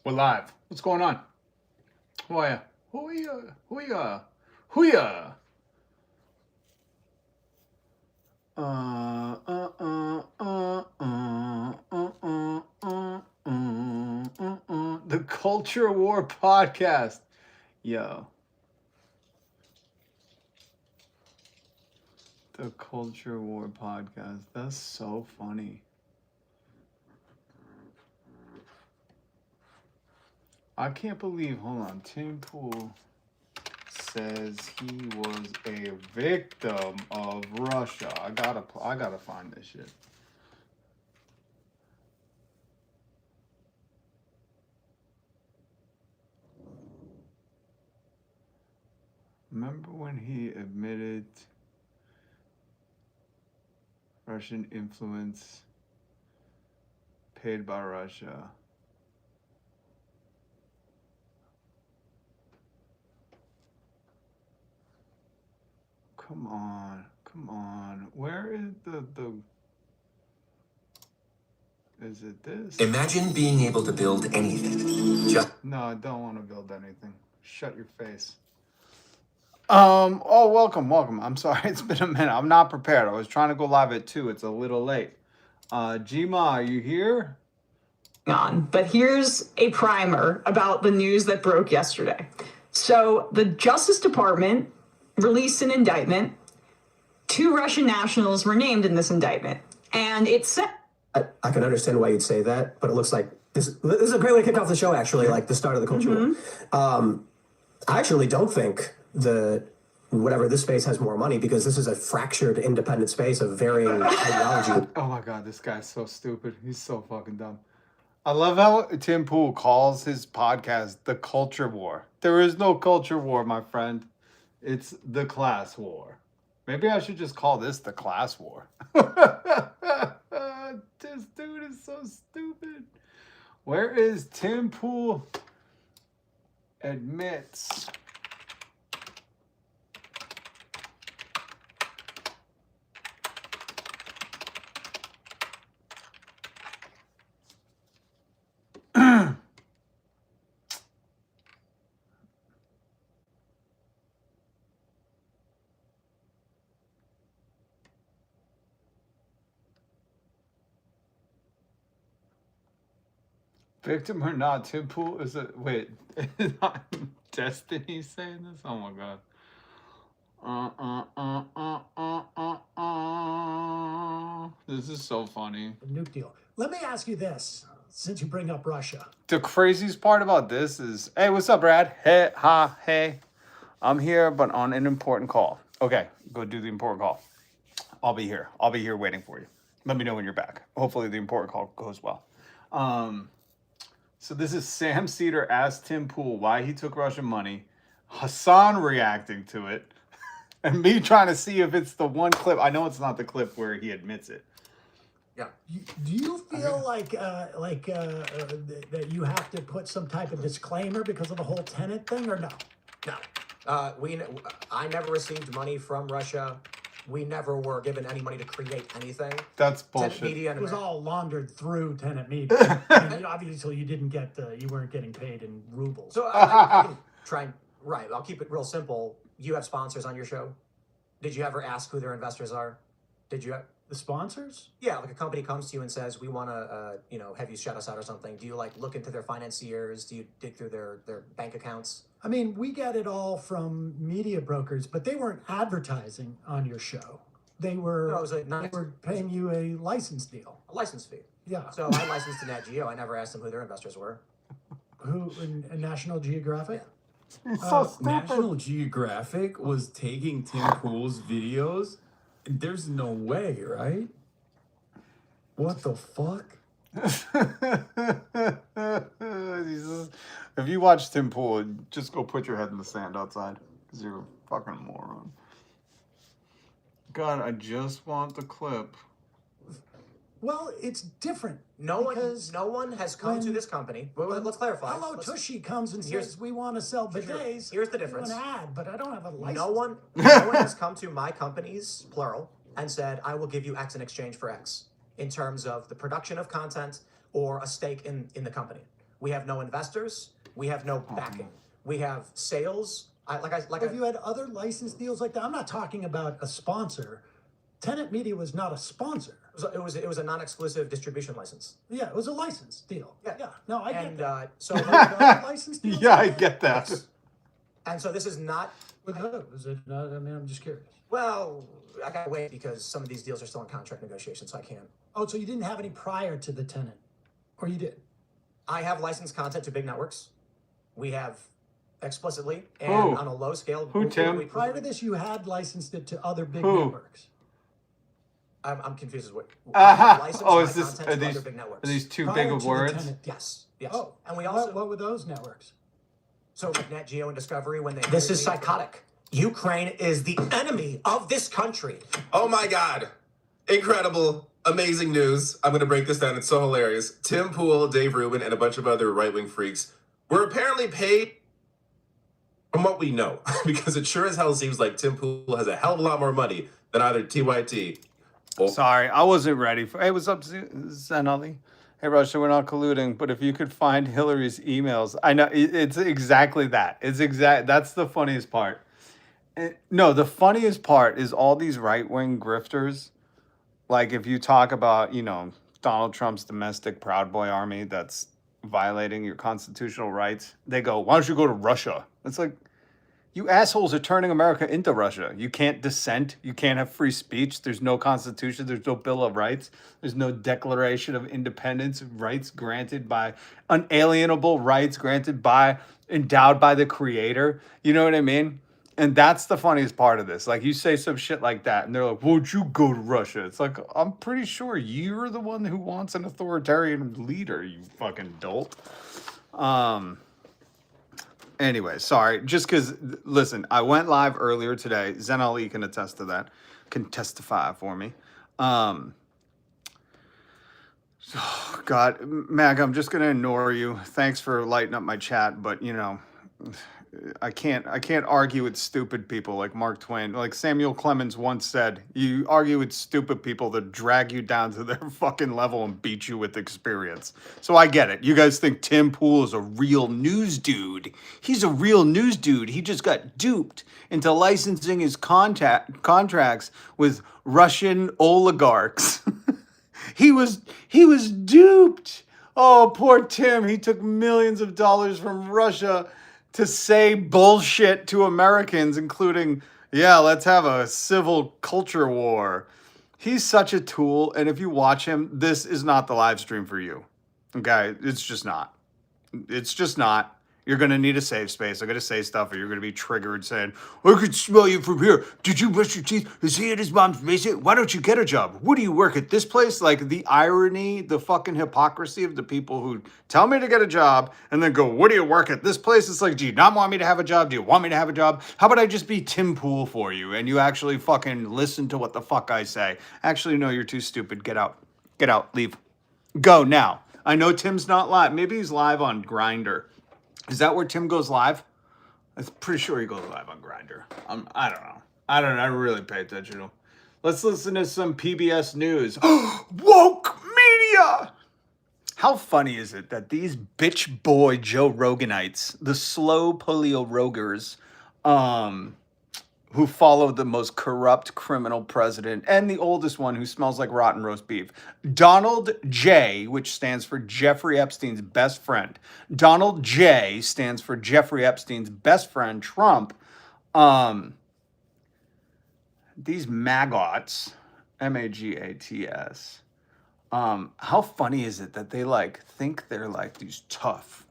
We're live. What's going on? Who are ya? Who are ya? Who are ya? Who ya? The Culture War Podcast. Yo. The Culture War Podcast. That's so funny. I can't believe, hold on, Tim Pool says he was a victim of Russia. I gotta find this shit. Remember when he admitted Russian influence paid by Russia? Come on. Where is the is it this? Imagine being able to build anything. No, I don't want to build anything. Shut your face. Oh, welcome. I'm sorry, it's been a minute. I'm not prepared. I was trying to go live at 2. It's a little late. Jima, are you here? But here's a primer about the news that broke yesterday. So the Justice Department released an indictment. 2 Russian nationals were named in this indictment. And it said... I can understand why you'd say that, but it looks like this is a great way to kick off the show, actually, like the start of the culture war. I actually don't think whatever this space has more money, because this is a fractured independent space of varying ideology. Oh my God, this guy's so stupid. He's so fucking dumb. I love how Tim Pool calls his podcast The Culture War. There is no culture war, my friend. It's the class war. Maybe I should just call this the class war. This dude is so stupid. Where is Tim Pool admits victim or not? Tim Pool is a wait. Is not Destiny saying this? Oh my God. This is so funny. Nuke deal. Let me ask you this, since you bring up Russia. The craziest part about this is, hey, what's up, Brad? Hey. I'm here, but on an important call. Okay, go do the important call. I'll be here waiting for you. Let me know when you're back. Hopefully the important call goes well. So this is Sam Cedar asked Tim Pool why he took Russian money, Hassan reacting to it, and me trying to see if it's the one clip. I know it's not the clip where he admits it. Yeah. Do you feel like that you have to put some type of disclaimer because of the whole tenant thing, or no? No. I never received money from Russia. We never were given any money to create anything. That's bullshit. Media It was all laundered through tenant media. And obviously, you weren't getting paid in rubles. So I can try and, right, I'll keep it real simple. You have sponsors on your show. Did you ever ask who their investors are? Did you? The sponsors? Yeah, like a company comes to you and says, we want to, have you shut us out or something. Do you look into their financiers? Do you dig through their bank accounts? I mean, we get it all from media brokers, but they weren't advertising on your show. They were, they were paying you a license deal. A license fee. Yeah. So I licensed to Nat Geo. I never asked them who their investors were. Who, in National Geographic? Yeah. It's so stupid. National Geographic was taking Tim Pool's videos. There's no way, right? What the fuck? If you watch Tim Pool, just go put your head in the sand outside, because you're a fucking moron. God, I just want the clip. Well, it's different. No one has come to this company. Well, let's clarify. Hello Tushy comes and says we want to sell bidets. Here's the difference. Do an ad, but I don't have a license. No one has come to my companies, plural, and said, I will give you X in exchange for X in terms of the production of content or a stake in the company. We have no investors. We have no backing. We have sales. Have you had other license deals like that? I'm not talking about a sponsor. Tenant Media was not a sponsor. It was a non-exclusive distribution license. Yeah, it was a license deal. Yeah. No, I get that. So Other license deals Yeah, like I that? get that. Yes. And so this is not. With who? Is it not? I mean, I'm just curious. Well, I gotta wait because some of these deals are still in contract negotiations, so I can't. Oh, so you didn't have any prior to the tenant, or you did? I have licensed content to big networks. We have explicitly and Who? on a low scale. Who, Tim? Prior to this, you had licensed it to other big Who? networks. I'm confused as what. Oh, is this Are are big networks? these too Prior big to of the words? tenant. Yes. Oh, and we also what were those networks? so like Net Geo and Discovery when they. This is psychotic. Ukraine is the enemy of this country. Oh my God. Incredible. Amazing news. I'm going to break this down. It's so hilarious. Tim Pool, Dave Rubin, and a bunch of other right-wing freaks were apparently paid from what we know, because it sure as hell seems like Tim Pool has a hell of a lot more money than either TYT or... Sorry, I wasn't ready for. Hey, what's up, Zenali? Hey, Russia, we're not colluding, but if you could find Hillary's emails, I know it's exactly that. That's the funniest part. No, the funniest part is all these right-wing grifters. Like if you talk about, Donald Trump's domestic Proud Boy army that's violating your constitutional rights, they go, why don't you go to Russia? It's like, you assholes are turning America into Russia. You can't dissent. You can't have free speech. There's no constitution. There's no Bill of Rights. There's no Declaration of Independence, rights granted by unalienable rights granted by, endowed by the Creator. You know what I mean? And that's the funniest part of this. Like, you say some shit like that, and they're like, won't you go to Russia? It's like, I'm pretty sure you're the one who wants an authoritarian leader, you fucking dolt. Anyway, sorry. Just because, listen, I went live earlier today. Zen Ali can attest to that. Can testify for me. Oh, God. Mag, I'm just going to ignore you. Thanks for lighting up my chat, but, I can't argue with stupid people like Mark Twain. Like Samuel Clemens once said, you argue with stupid people that drag you down to their fucking level and beat you with experience. So I get it. You guys think Tim Pool is a real news dude. He's a real news dude. He just got duped into licensing his contracts with Russian oligarchs. He was duped. Oh, poor Tim. He took millions of dollars from Russia to say bullshit to Americans, including, yeah, let's have a civil culture war. He's such a tool, and if you watch him, this is not the live stream for you. Okay? It's just not. It's just not. You're going to need a safe space. I'm going to say stuff, or you're going to be triggered saying, I could smell you from here. Did you brush your teeth? Is he in his mom's basement? Why don't you get a job? What do you work at this place? Like the irony, the fucking hypocrisy of the people who tell me to get a job and then go, what do you work at this place? It's like, do you not want me to have a job? Do you want me to have a job? How about I just be Tim Pool for you and you actually fucking listen to what the fuck I say? Actually, no, you're too stupid. Get out. Get out. Leave. Go now. I know Tim's not live. Maybe he's live on Grindr. Is that where Tim goes live? I'm pretty sure he goes live on Grindr. I don't know. I don't really pay attention to him. Let's listen to some PBS News. Woke media! How funny is it that these bitch boy Joe Roganites, the slow polio rogers, who follow the most corrupt criminal president and the oldest one who smells like rotten roast beef, Donald J, which stands for Jeffrey Epstein's best friend. Donald J stands for Jeffrey Epstein's best friend, Trump. These maggots, M-A-G-A-T-S, how funny is it that they think they're like these tough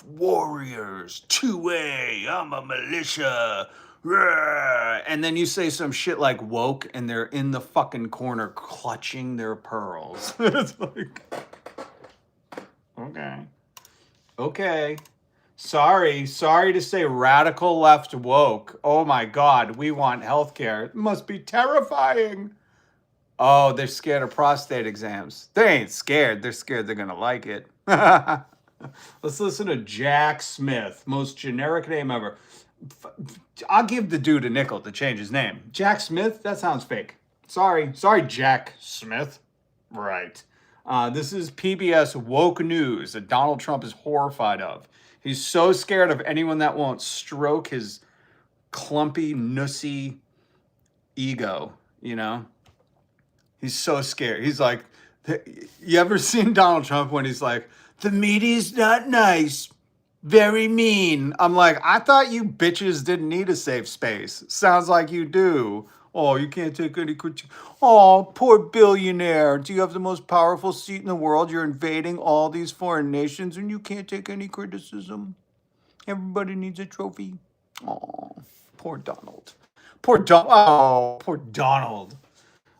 warriors, 2A, I'm a militia, and then you say some shit like woke and they're in the fucking corner clutching their pearls. It's like, okay. Sorry to say radical left woke. Oh my God, we want healthcare. It must be terrifying. Oh, they're scared of prostate exams. They ain't scared. They're scared they're gonna like it. Let's listen to Jack Smith, most generic name ever. I'll give the dude a nickel to change his name. Jack Smith? That sounds fake. Sorry, Jack Smith. Right. This is PBS woke news that Donald Trump is horrified of. He's so scared of anyone that won't stroke his clumpy, nussy ego, you know? He's so scared. He's like, you ever seen Donald Trump when he's like, the media's not nice, very mean. I'm like, I thought you bitches didn't need a safe space. Sounds like you do. Oh, you can't take any critique. Oh, poor billionaire. Do you have the most powerful seat in the world? You're invading all these foreign nations and you can't take any criticism. Everybody needs a trophy. Oh, poor Donald. Poor Donald.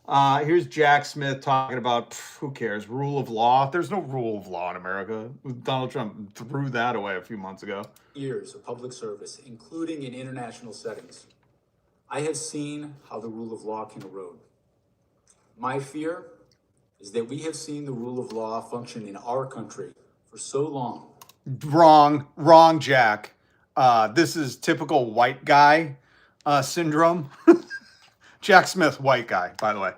Here's Jack Smith talking about who cares, rule of law. There's no rule of law in America. Donald Trump threw that away a few months ago. Years of public service, including in international settings, I have seen how the rule of law can erode. My fear is that we have seen the rule of law function in our country for so long. Wrong, Jack. This is typical white guy syndrome. Jack Smith, white guy, by the way.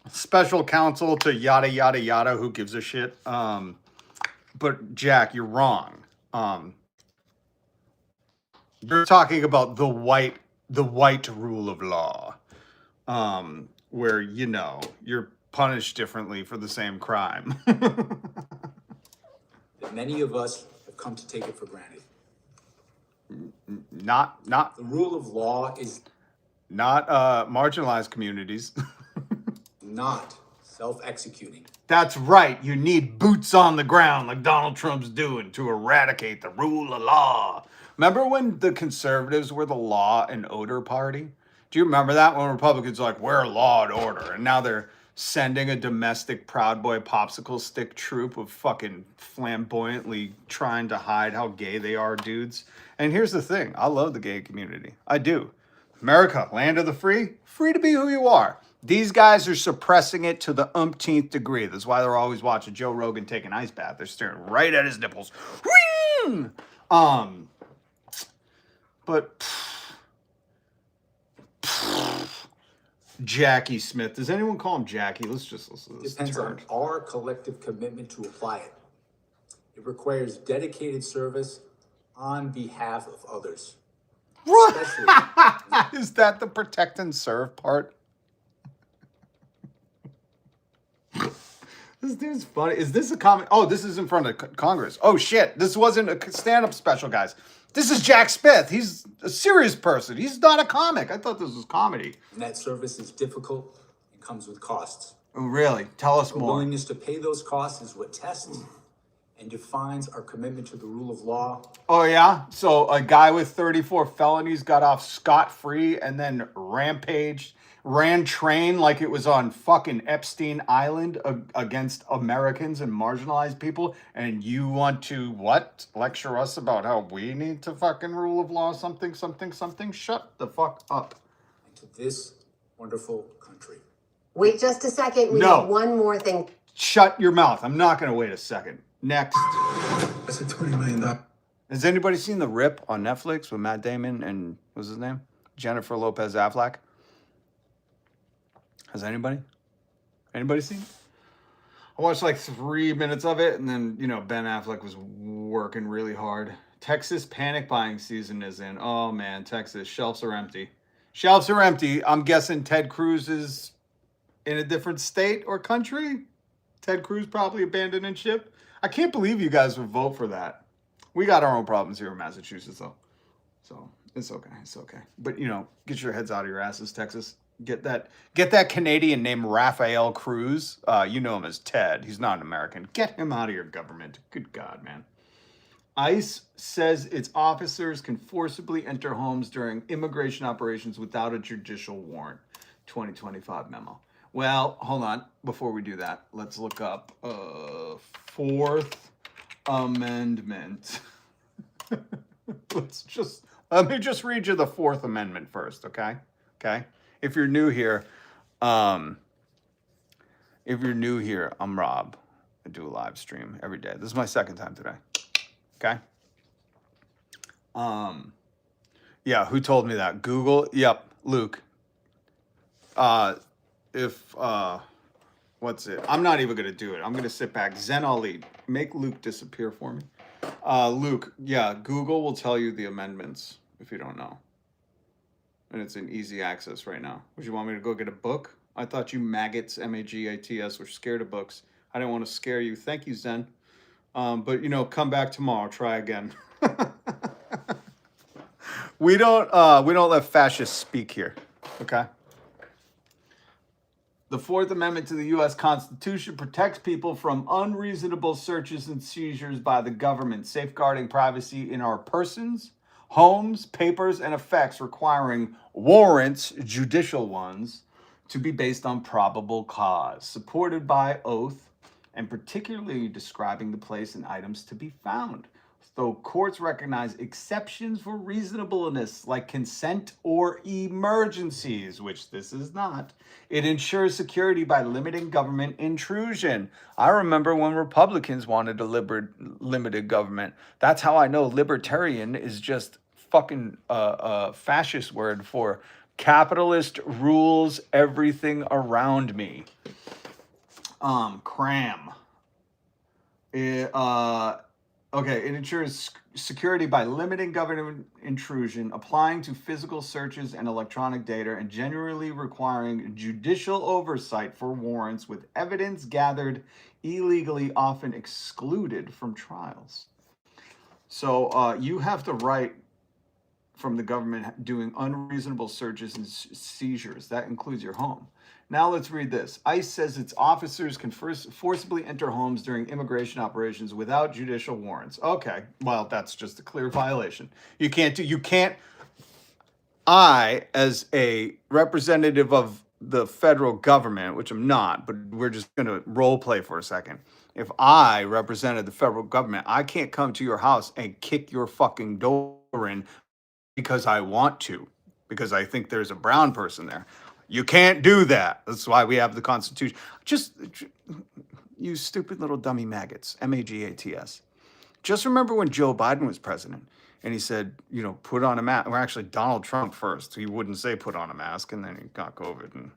Special counsel to yada, yada, yada, who gives a shit. But Jack, you're wrong. You're talking about the white rule of law, where, you know, you're punished differently for the same crime. That many of us have come to take it for granted. Not The rule of law is marginalized communities. not self-executing. That's right. You need boots on the ground like Donald Trump's doing to eradicate the rule of law. Remember when the conservatives were the law and order party? Do you remember that when Republicans were like, we're law and order? And now they're sending a domestic Proud Boy popsicle stick troop of fucking flamboyantly trying to hide how gay they are dudes. And here's the thing. I love the gay community. I do. America, land of the free, free to be who you are. These guys are suppressing it to the umpteenth degree. That's why they're always watching Joe Rogan take an ice bath. They're staring right at his nipples. Whee! But Jackie Smith. Does anyone call him Jackie? Let's listen to this Depends on turd. our collective commitment to apply it. It requires dedicated service on behalf of others. Especially Is that the protect and serve part? This dude's funny. Is this a comment? Oh, this is in front of Congress. Oh, shit. This wasn't a stand-up special, guys. This is Jack Smith. He's a serious person. He's not a comic. I thought this was comedy. and that service is difficult and comes with costs. Oh, really? Tell us The more. willingness to pay those costs is what tests and defines our commitment to the rule of law. Oh, yeah? So a guy with 34 felonies got off scot-free and then ran train like it was on fucking Epstein Island against Americans and marginalized people. And you want to, what? Lecture us about how we need to fucking rule of law something, something, something? Shut the fuck up. And to this wonderful country. Wait just a second. We No. have one more thing. Shut your mouth. I'm not going to wait a second. Next. That's a $20 million. Has anybody seen The Rip on Netflix with Matt Damon and, what's his name? Jennifer Lopez Affleck? Has anybody? Anybody seen it? I watched like 3 minutes of it, and then, you know, Ben Affleck was working really hard. Texas panic buying season is in. Oh, man, Texas. Shelves are empty. Shelves are empty. I'm guessing Ted Cruz is in a different state or country. Ted Cruz probably abandoning ship. I can't believe you guys would vote for that. We got our own problems here in Massachusetts, though. So it's okay. It's okay. But, you know, get your heads out of your asses, Texas. Get that Canadian named Rafael Cruz. You know him as Ted. He's not an American. Get him out of your government. Good God, man. ICE says its officers can forcibly enter homes during immigration operations without a judicial warrant. 2025 memo. Well, hold on. Before we do that, let's look up Fourth Amendment. Let me just read you the Fourth Amendment first, okay? Okay. If you're new here, I'm Rob. I do a live stream every day. This is my second time today. Okay. Yeah, who told me that? Google? Yep, Luke. what's it? I'm not even gonna do it. I'm gonna sit back. Zen Ali, make Luke disappear for me. Luke, yeah, Google will tell you the amendments if you don't know. And it's in easy access right now. Would you want me to go get a book? I thought you maggots, MAGATS, were scared of books. I didn't want to scare you. Thank you, Zen. But come back tomorrow. Try again. We don't let fascists speak here. Okay. The Fourth Amendment to the U.S. Constitution protects people from unreasonable searches and seizures by the government, safeguarding privacy in our persons, homes, papers, and effects, requiring warrants, judicial ones, to be based on probable cause, supported by oath, and particularly describing the place and items to be found. Though courts recognize exceptions for reasonableness like consent or emergencies, which this is not, it ensures security by limiting government intrusion. I remember when Republicans wanted a limited government. That's how I know libertarian is just fucking a fascist word for capitalist rules everything around me. Cram. Okay, it ensures security by limiting government intrusion, applying to physical searches and electronic data, and generally requiring judicial oversight for warrants with evidence gathered illegally, often excluded from trials. So you have the right from the government doing unreasonable searches and seizures. That includes your home. Now let's read this. ICE says its officers can forcibly enter homes during immigration operations without judicial warrants. Okay, well, that's just a clear violation. You can't, I, as a representative of the federal government, which I'm not, but we're just going to role play for a second. If I represented the federal government, I can't come to your house and kick your fucking door in because I want to, because I think there's a brown person there. You can't do that. That's why we have the Constitution. Just, you stupid little dummy maggots, MAGATS. Just remember when Joe Biden was president and he said, put on a mask. Well, actually, Donald Trump first. He wouldn't say put on a mask, and then he got COVID. And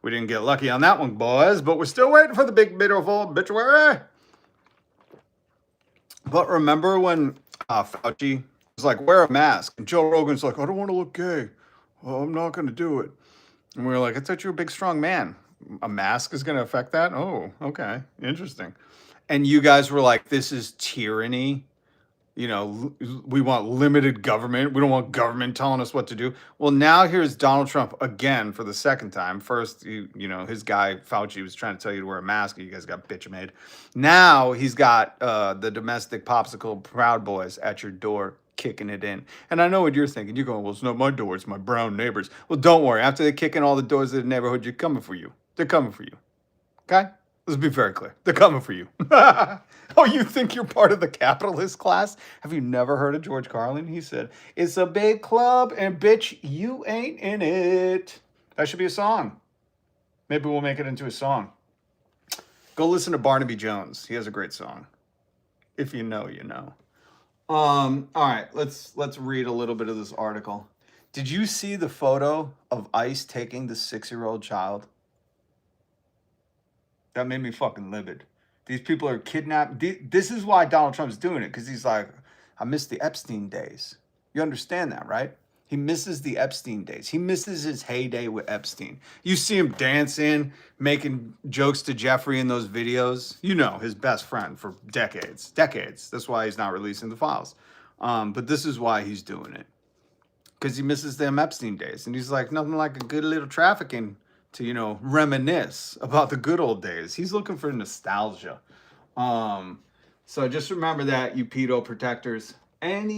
we didn't get lucky on that one, boys, but we're still waiting for the big, beautiful obituary. But remember when Fauci was like, wear a mask. And Joe Rogan's like, I don't want to look gay. Well, I'm not going to do it. And we were like, I thought you were a big, strong man. A mask is going to affect that? Oh, okay. Interesting. And you guys were like, this is tyranny. We want limited government. We don't want government telling us what to do. Well, now here's Donald Trump again for the second time. First, his guy, Fauci, was trying to tell you to wear a mask. You guys got bitch made. Now he's got the domestic popsicle Proud Boys at your door kicking it in. And I know what you're thinking. You're going, well, it's not my door. It's my brown neighbors. Well, don't worry. After they kick in all the doors of the neighborhood, you're coming for you. They're coming for you. Okay? Let's be very clear. They're coming for you. Oh, you think you're part of the capitalist class? Have you never heard of George Carlin? He said, it's a big club and bitch, you ain't in it. That should be a song. Maybe we'll make it into a song. Go listen to Barnaby Jones. He has a great song. If you know, you know. All right, let's read a little bit of this article. Did you see the photo of ICE taking the 6-year-old child? That made me fucking livid. These people are kidnapped. This is why Donald Trump's doing it, because he's like, I miss the Epstein days. You understand that, right? He misses the Epstein days. He misses his heyday with Epstein. You see him dancing, making jokes to Jeffrey in those videos. His best friend for decades. That's why he's not releasing the files. But this is why he's doing it. Because he misses them Epstein days. And he's like, nothing like a good little trafficking to, reminisce about the good old days. He's looking for nostalgia. So just remember that, you pedo protectors. An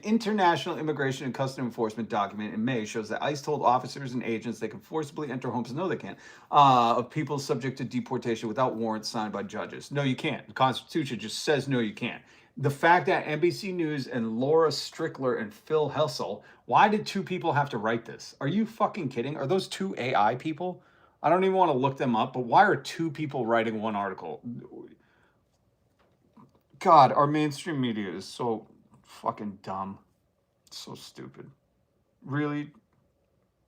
international immigration and customs enforcement document in May shows that ICE told officers and agents they can forcibly enter homes, no they can't, of people subject to deportation without warrants signed by judges. No, you can't. The Constitution just says no, you can't. The fact that NBC News and Laura Strickler and Phil Hessel, why did 2 people have to write this? Are you fucking kidding? Are those 2 AI people? I don't even want to look them up, but why are 2 people writing one article? God, our mainstream media is so fucking dumb. So stupid. Really?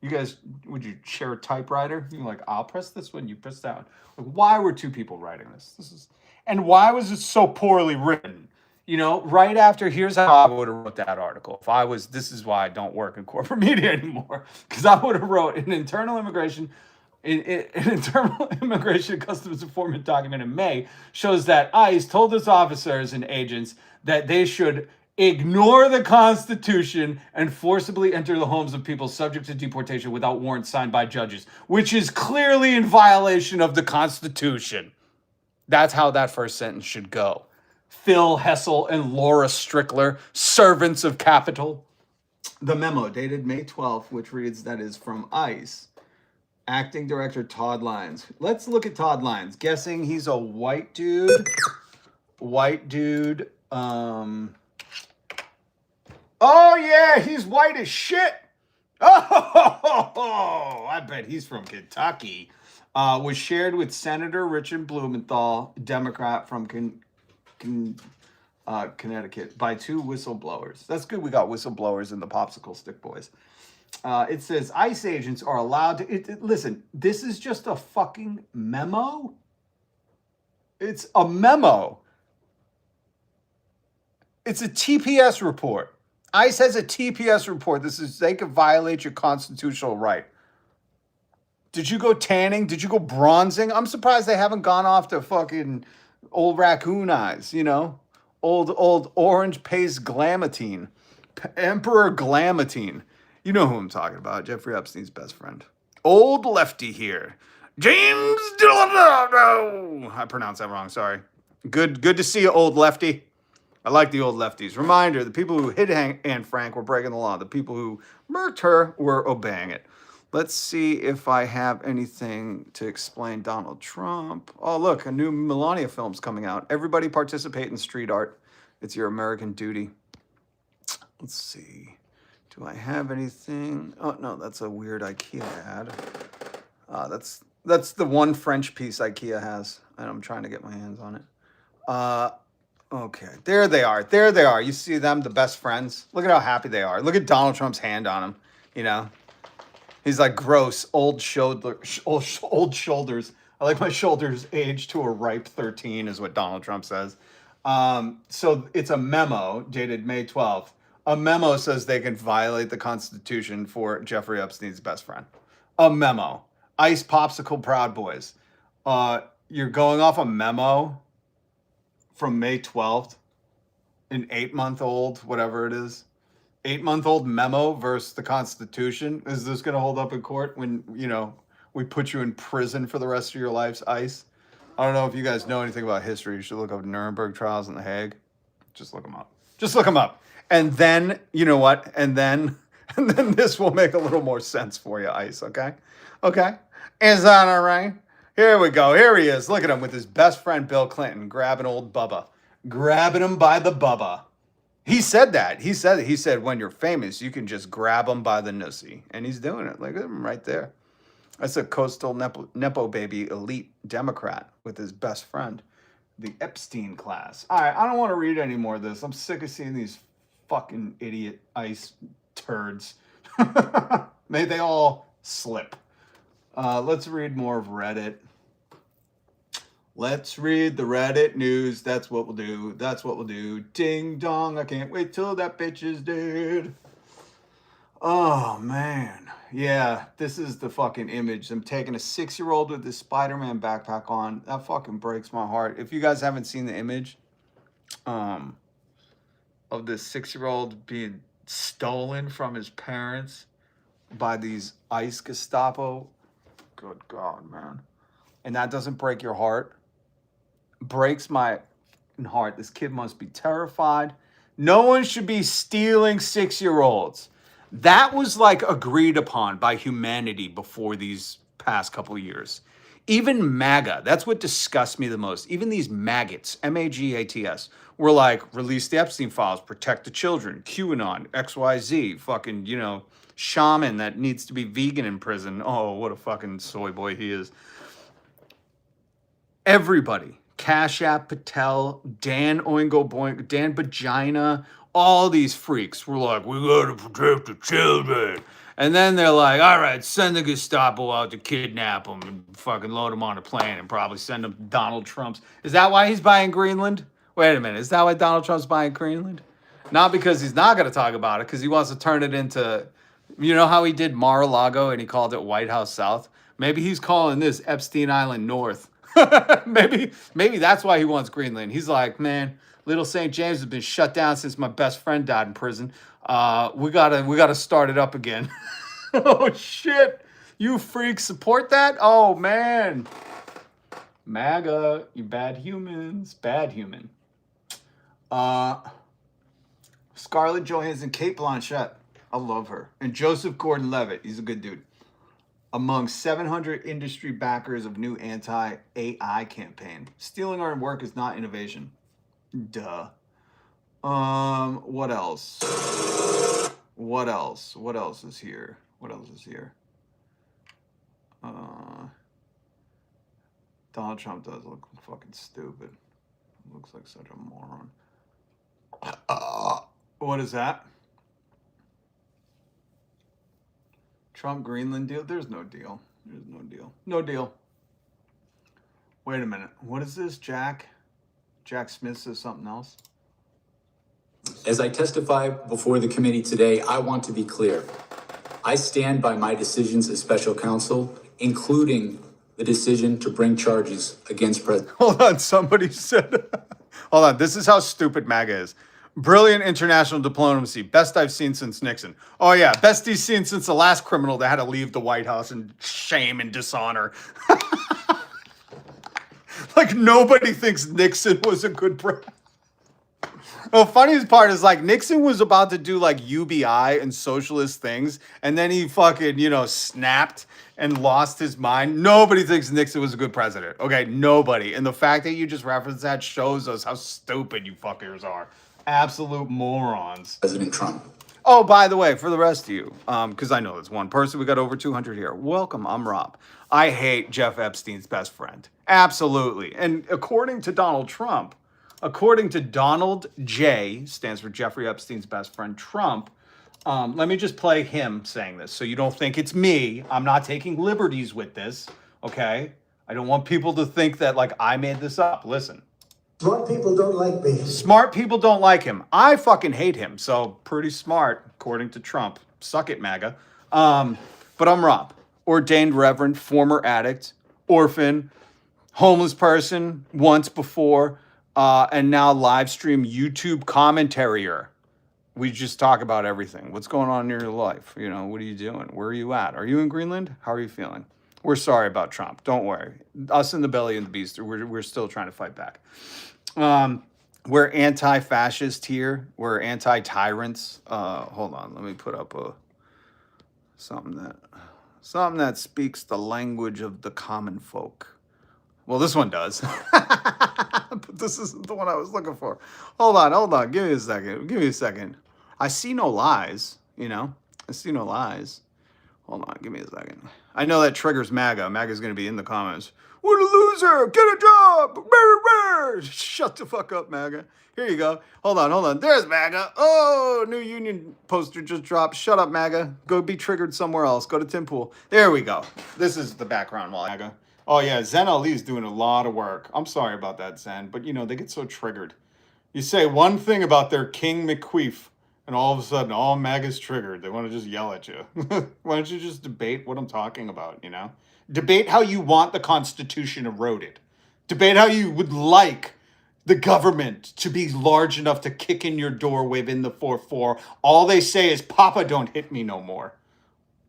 You guys, would you share a typewriter? You're like, I'll press this one, you press that one. Like, why were two people writing this? And why was it so poorly written? You know, right after, here's how I would have wrote that article. If I was, this is why I don't work in corporate media anymore. Because I would have wrote an internal immigration and customs enforcement document in May shows that ICE told its officers and agents that they should ignore the Constitution and forcibly enter the homes of people subject to deportation without warrants signed by judges, which is clearly in violation of the Constitution. That's how that first sentence should go. Phil Hessel and Laura Strickler, servants of capital. The memo dated May 12th, which reads that is from ICE. Acting Director Todd Lyons. Let's look at Todd Lyons. Guessing he's a white dude. Oh, yeah, he's white as shit. Oh, I bet he's from Kentucky. Was shared with Senator Richard Blumenthal, Democrat from Connecticut, by two whistleblowers. That's good we got whistleblowers in the popsicle stick boys. It says ICE agents are allowed to... listen, this is just a fucking memo. It's a memo. It's a TPS report. ICE has a TPS report. They could violate your constitutional right. Did you go tanning? Did you go bronzing? I'm surprised they haven't gone off to fucking old raccoon eyes, you know? Old orange paste glamatine. Emperor glamatine. You know who I'm talking about. Jeffrey Epstein's best friend. Old lefty here. James Delano. I pronounced that wrong, sorry. Good to see you, old lefty. I like the old lefties. Reminder, the people who hit Anne Frank were breaking the law. The people who murked her were obeying it. Let's see if I have anything to explain Donald Trump. Oh, look, a new Melania film's coming out. Everybody participate in street art. It's your American duty. Let's see. Do I have anything? Oh, no, that's a weird IKEA ad. That's the one French piece IKEA has, and I'm trying to get my hands on it. Okay, there they are. There they are. You see them, the best friends? Look at how happy they are. Look at Donald Trump's hand on him, you know? He's like, gross, old shoulders. I like my shoulders aged to a ripe 13 is what Donald Trump says. So it's a memo dated May 12th. A memo says they can violate the Constitution for Jeffrey Epstein's best friend. A memo. ICE Popsicle Proud Boys. You're going off a memo from May 12th, an 8-month-old, whatever it is, 8-month-old memo versus the Constitution. Is this going to hold up in court when, you know, we put you in prison for the rest of your lives, ICE? I don't know if you guys know anything about history. You should look up Nuremberg trials in The Hague. Just look them up. Just look them up. And then, you know what? And then this will make a little more sense for you, ICE, okay? Okay? Is that all right? Here we go. Here he is. Look at him with his best friend, Bill Clinton, grabbing old Bubba. Grabbing him by the Bubba. He said that. He said, when you're famous, you can just grab him by the nussy. And he's doing it. Look at him right there. That's a coastal Nepo baby elite Democrat with his best friend, the Epstein class. All right, I don't want to read any more of this. I'm sick of seeing these fucking idiot ICE turds. May they all slip. Let's read more of Reddit. Let's read the Reddit news. That's what we'll do. That's what we'll do. Ding dong. I can't wait till that bitch is dead. Oh, man. Yeah, this is the fucking image. I'm taking a 6-year-old with this Spider-Man backpack on. That fucking breaks my heart. If you guys haven't seen the image of this 6-year-old being stolen from his parents by these ICE Gestapo, good God, man. And that doesn't break your heart. Breaks my heart. This kid must be terrified. No one should be stealing 6-year-olds. That was like agreed upon by humanity before these past couple of years. Even MAGA, that's what disgusts me the most. Even these maggots, M-A-G-A-T-S, were like, release the Epstein files, protect the children, QAnon, XYZ, fucking, you know, shaman that needs to be vegan in prison. Oh, what a fucking soy boy he is. Everybody, Cash App Patel, Dan Oingo Boingo, Dan Vagina, all these freaks were like, we gotta protect the children. And then they're like, all right, send the Gestapo out to kidnap him and fucking load him on a plane and probably send him to Donald Trump's. Is that why he's buying Greenland? Wait a minute. Is that why Donald Trump's buying Greenland? Not because he's not going to talk about it, because he wants to turn it into, you know how he did Mar-a-Lago and he called it White House South? Maybe he's calling this Epstein Island North. maybe that's why he wants Greenland. He's like, man, Little St. James has been shut down since my best friend died in prison. We gotta start it up again. Oh shit! You freaks support that? Oh man, MAGA, you bad humans, bad human. Scarlett Johansson, Kate Blanchett, I love her, and Joseph Gordon-Levitt, he's a good dude. Among 700 industry backers of new anti-AI campaign. Stealing our work is not innovation. Duh. What else? What else? What else is here? What else is here? Donald Trump does look fucking stupid. Looks like such a moron. What is that? Trump Greenland deal? There's no deal. There's no deal. No deal. Wait a minute. What is this, Jack? Jack Smith says something else. As I testify before the committee today, I want to be clear. I stand by my decisions as special counsel, including the decision to bring charges against President. Hold on, somebody said, hold on, this is how stupid MAGA is. Brilliant international diplomacy, best I've seen since Nixon. Oh yeah, best he's seen since the last criminal that had to leave the White House in shame and dishonor. Like nobody thinks Nixon was a good president. The funniest part is like Nixon was about to do like UBI and socialist things, and then he fucking, snapped and lost his mind. Nobody thinks Nixon was a good president. Okay, nobody. And the fact that you just referenced that shows us how stupid you fuckers are. Absolute morons. President Trump. Oh, by the way, for the rest of you, because I know there's one person, we got over 200 here. Welcome, I'm Rob. I hate Jeff Epstein's best friend. Absolutely. And according to Donald Trump, according to Donald J, stands for Jeffrey Epstein's best friend, Trump, let me just play him saying this so you don't think it's me. I'm not taking liberties with this, okay? I don't want people to think that like I made this up. Listen. Smart people don't like me. Smart people don't like him. I fucking hate him. So pretty smart, according to Trump. Suck it, MAGA. But I'm Rob. Ordained reverend, former addict, orphan, homeless person once before, and now live stream YouTube commentarier. We just talk about everything. What's going on in your life? What are you doing? Where are you at? Are you in Greenland? How are you feeling? We're sorry about Trump. Don't worry. Us and the belly and the beast, we're still trying to fight back. We're anti-fascist here. We're anti-tyrants. Hold on. Let me put up something that speaks the language of the common folk. Well, this one does. But this isn't the one I was looking for. Hold on. Give me a second. I see no lies, I see no lies. Hold on. Give me a second. I know that triggers MAGA. MAGA's going to be in the comments. What a loser. Get a job. Shut the fuck up, MAGA. Here you go. Hold on. There's MAGA. Oh, new union poster just dropped. Shut up, MAGA. Go be triggered somewhere else. Go to Tim Pool. There we go. This is the background while MAGA. Oh, yeah. Zen Ali's doing a lot of work. I'm sorry about that, Zen. But, they get so triggered. You say one thing about their King McQueef, and all of a sudden, all MAGA's triggered. They want to just yell at you. Why don't you just debate what I'm talking about, Debate how you want the Constitution eroded. Debate how you would like the government to be large enough to kick in your door within the 4-4. All they say is, Papa, don't hit me no more.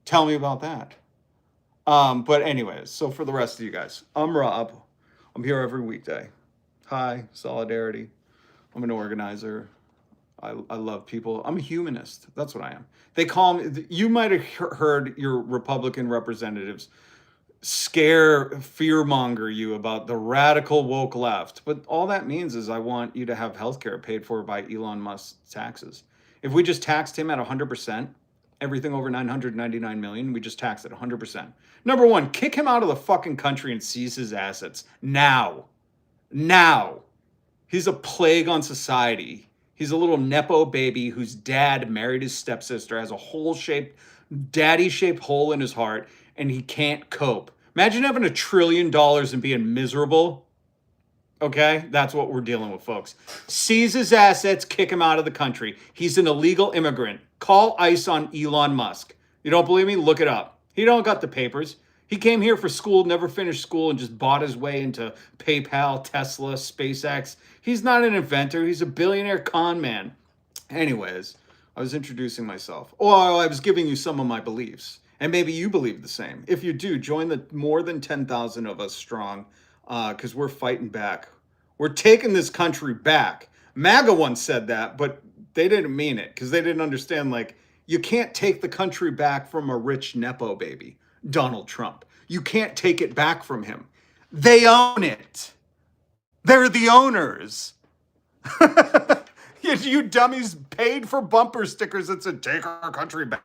Tell me about that. But anyways, so for the rest of you guys, I'm Rob. I'm here every weekday. Hi, solidarity. I'm an organizer. I love people. I'm a humanist. That's what I am. They call me, you might have heard your Republican representatives fearmonger you about the radical woke left. But all that means is I want you to have healthcare paid for by Elon Musk's taxes. If we just taxed him at 100%, everything over 999 million, we just tax it 100%. Number one, kick him out of the fucking country and seize his assets. Now. He's a plague on society. He's a little Nepo baby whose dad married his stepsister, has a hole-shaped daddy-shaped hole in his heart, and he can't cope. Imagine having $1 trillion and being miserable. Okay, that's what we're dealing with, folks. Seize his assets, kick him out of the country. He's an illegal immigrant. Call ICE on Elon Musk. You don't believe me? Look it up. He don't got the papers. He came here for school, never finished school, and just bought his way into PayPal, Tesla, SpaceX. He's not an inventor. He's a billionaire con man. Anyways, I was introducing myself. Oh, I was giving you some of my beliefs. And maybe you believe the same. If you do, join the more than 10,000 of us strong, because we're fighting back. We're taking this country back. MAGA once said that, but they didn't mean it, because they didn't understand, like, you can't take the country back from a rich Nepo baby, Donald Trump. You can't take it back from him. They own it. They're the owners. You dummies paid for bumper stickers that said, take our country back.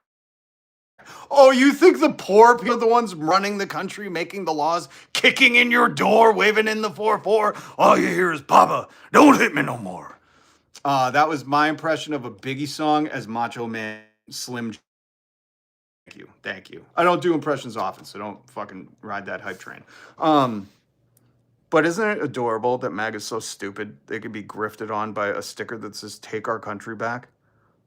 Oh, you think the poor people are the ones running the country, making the laws, kicking in your door, waving in the 4-4? All you hear is, Papa, don't hit me no more. That was my impression of a Biggie song as Macho Man Slim. Thank you. I don't do impressions often, so don't fucking ride that hype train. But isn't it adorable that MAGA is so stupid they could be grifted on by a sticker that says, take our country back?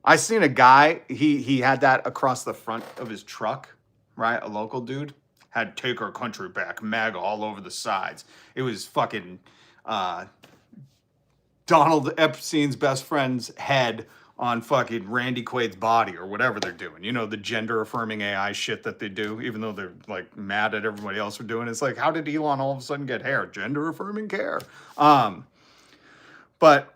I seen a guy, he had that across the front of his truck, right? A local dude had take our country back, MAGA all over the sides. It was fucking Donald Epstein's best friend's head on fucking Randy Quaid's body or whatever they're doing. You know, the gender affirming AI shit that they do, even though they're like mad at everybody else for doing it. It's like, how did Elon all of a sudden get hair? Gender affirming care. But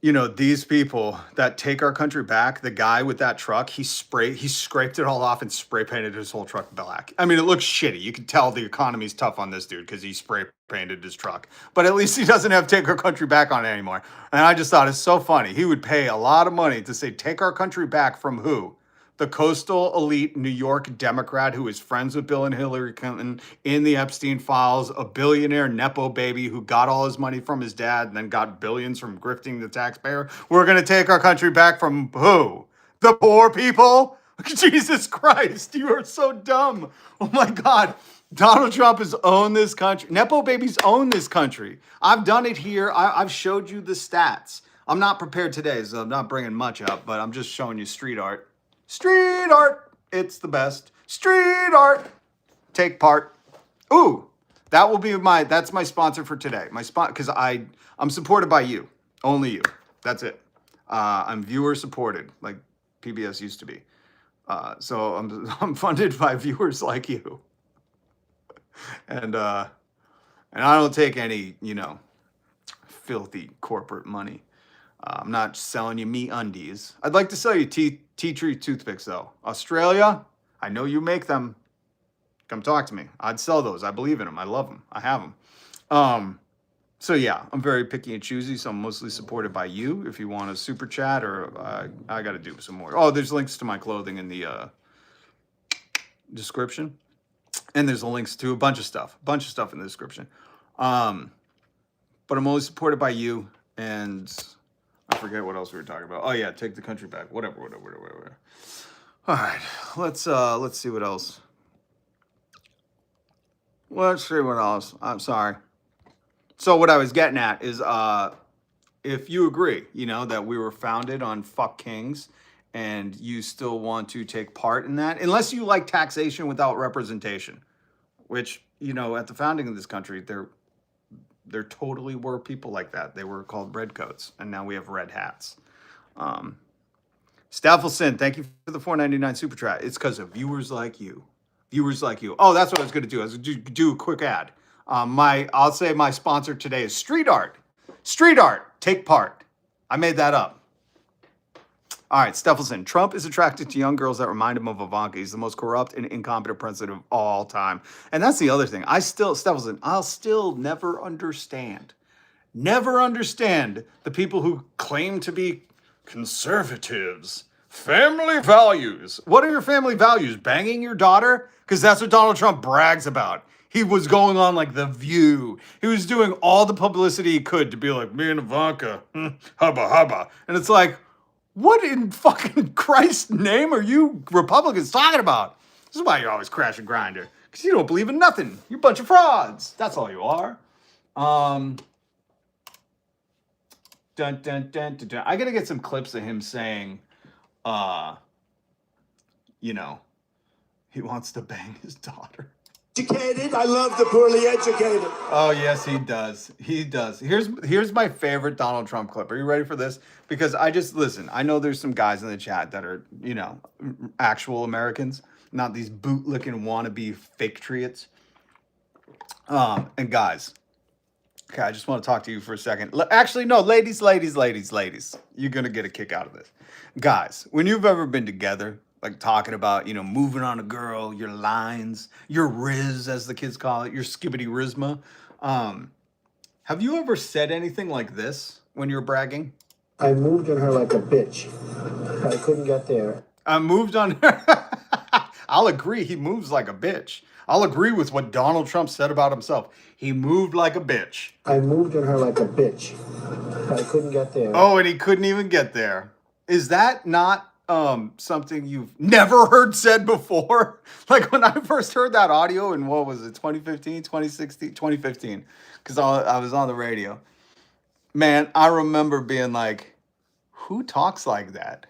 you know, these people that take our country back, the guy with that truck, he scraped it all off and spray painted his whole truck black. I mean, it looks shitty. You can tell the economy's tough on this dude because he spray painted his truck. But at least he doesn't have take our country back on it anymore. And I just thought it's so funny. He would pay a lot of money to say, take our country back from who? The coastal elite New York Democrat who is friends with Bill and Hillary Clinton in the Epstein files, a billionaire Nepo baby who got all his money from his dad and then got billions from grifting the taxpayer. We're going to take our country back from who? The poor people? Jesus Christ, you are so dumb. Oh my God. Donald Trump has owned this country. Nepo babies own this country. I've done it here. I've showed you the stats. I'm not prepared today, so I'm not bringing much up, but I'm just showing you street art. Street art, it's the best. Street art, take part. Ooh, that will be that's my sponsor for today. My spot, because I'm supported by you, only you. That's it. I'm viewer supported, like PBS used to be. So I'm funded by viewers like you, and I don't take any, filthy corporate money. I'm not selling you me undies. I'd like to sell you tea tree toothpicks, though. Australia, I know you make them. Come talk to me. I'd sell those. I believe in them. I love them. I have them. So yeah, I'm very picky and choosy, so I'm mostly supported by you. If you want a super chat, or I got to do some more. Oh, there's links to my clothing in the description. And there's links to a bunch of stuff in the description. But I'm only supported by you, and I forget what else we were talking about. Oh yeah, take the country back. Whatever. All right, let's see what else. I'm sorry. So what I was getting at is, if you agree, that we were founded on fuck kings, and you still want to take part in that, unless you like taxation without representation, which at the founding of this country, there totally were people like that. They were called redcoats, and now we have red hats. Staffelson, thank you for the $4.99 super chat. It's because of viewers like you. Oh, that's what I was going to do. I was going to do a quick ad. I'll say my sponsor today is Street Art. Street Art, take part. I made that up. All right, Steffelson. Trump is attracted to young girls that remind him of Ivanka. He's the most corrupt and incompetent president of all time. And that's the other thing. I'll still never understand the people who claim to be conservatives. Family values. What are your family values? Banging your daughter? Because that's what Donald Trump brags about. He was going on like The View. He was doing all the publicity he could to be like, me and Ivanka, hubba hubba. And it's like, What in fucking Christ's name are you Republicans talking about? This is why you're always crash and grinder. Because you don't believe in nothing. You're a bunch of frauds. That's all you are. Dun, dun, dun, dun, dun. I gotta get some clips of him saying, you know, he wants to bang his daughter. Educated. I love the poorly educated. Oh yes, he does. He does. Here's my favorite Donald Trump clip. Are you ready for this? Because listen. I know there's some guys in the chat that are, actual Americans, not these bootlicking wannabe fake patriots. And guys, okay, I just want to talk to you for a second. Actually, no, ladies. You're gonna get a kick out of this, guys. When you've ever been together, like talking about, moving on a girl, your lines, your riz, as the kids call it, your skibbity rizma. Have you ever said anything like this when you're bragging? I moved on her like a bitch. I couldn't get there. I moved on her. I'll agree, he moves like a bitch. I'll agree with what Donald Trump said about himself. He moved like a bitch. I moved on her like a bitch. I couldn't get there. Oh, and he couldn't even get there. Is that not something you've never heard said before? Like when I first heard that audio in, what was it, 2015, 2016, 2015, because I was on the radio. Man, I remember being like, who talks like that?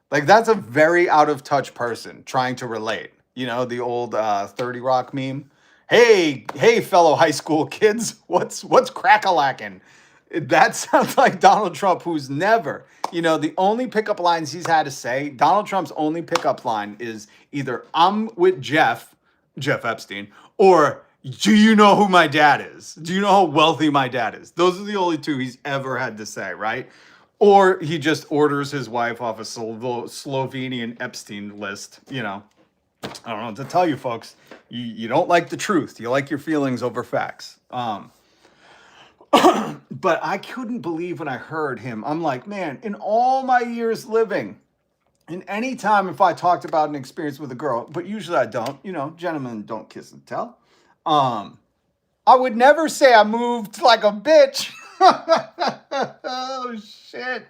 Like, that's a very out of touch person trying to relate. The old 30 Rock meme. Hey, fellow high school kids, what's crack-a-lackin'? That sounds like Donald Trump, who's never, the only pickup lines he's had to say, Donald Trump's only pickup line is either I'm with Jeff Epstein, or do you know who my dad is? Do you know how wealthy my dad is? Those are the only two he's ever had to say, right? Or he just orders his wife off a Slovenian Epstein list, I don't know what to tell you, folks. You don't like the truth. You like your feelings over facts. But I couldn't believe when I heard him. I'm like, man, in all my years living, in any time if I talked about an experience with a girl, but usually I don't, gentlemen don't kiss and tell. I would never say I moved like a bitch. Oh, shit.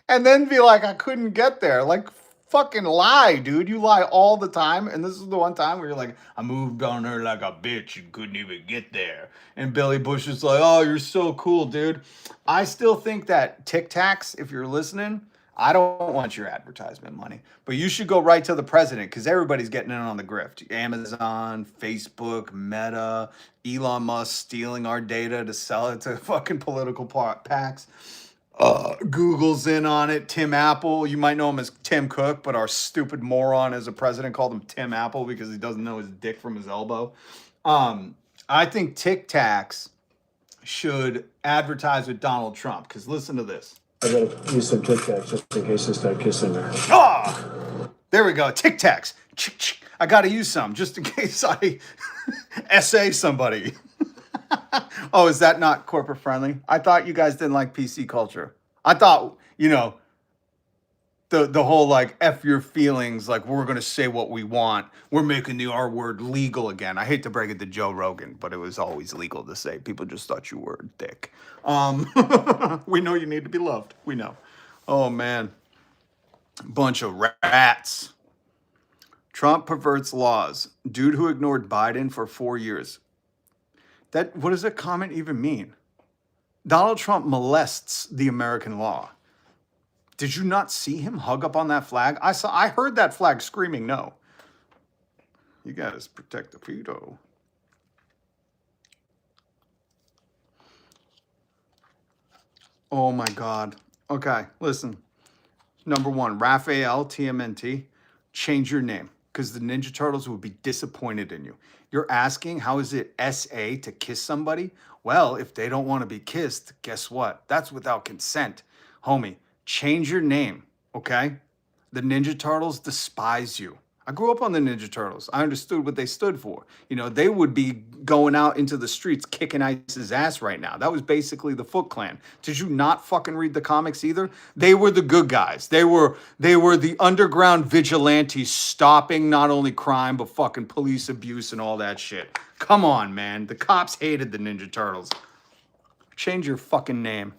And then be like, I couldn't get there. Like, fucking lie, dude. You lie all the time. And this is the one time where you're like, I moved on her like a bitch and couldn't even get there. And Billy Bush is like, oh, you're so cool, dude. I still think that Tic Tacs, if you're listening, I don't want your advertisement money. But you should go right to the president, because everybody's getting in on the grift. Amazon, Facebook, Meta, Elon Musk stealing our data to sell it to fucking political PACs. Google's in on it. Tim Apple, you might know him as Tim Cook, but our stupid moron as a president called him Tim Apple because he doesn't know his dick from his elbow. I think Tic Tacs should advertise with Donald Trump, because listen to this. I gotta use some Tic Tacs just in case I start kissing her. There we go. Tic Tacs. I gotta use some just in case I essay somebody. Oh, is that not corporate friendly? I thought you guys didn't like PC culture. I thought, the whole like F your feelings, like we're going to say what we want. We're making the R word legal again. I hate to break it to Joe Rogan, but it was always legal to say. People just thought you were a dick. We know you need to be loved. We know. Oh, man. Bunch of rats. Trump perverts laws. Dude who ignored Biden for 4 years. What does that comment even mean? Donald Trump molests the American law. Did you not see him hug up on that flag? I heard that flag screaming no. You guys protect the veto. Oh my God. Okay, listen. Number one, Raphael TMNT, change your name, because the Ninja Turtles would be disappointed in you. You're asking, how is it SA to kiss somebody? Well, if they don't want to be kissed, guess what? That's without consent. Homie, change your name, okay? The Ninja Turtles despise you. I grew up on the Ninja Turtles. I understood what they stood for. They would be going out into the streets kicking ICE's ass right now. That was basically the Foot Clan. Did you not fucking read the comics either? They were the good guys. They were the underground vigilantes stopping not only crime, but fucking police abuse and all that shit. Come on, man. The cops hated the Ninja Turtles. Change your fucking name.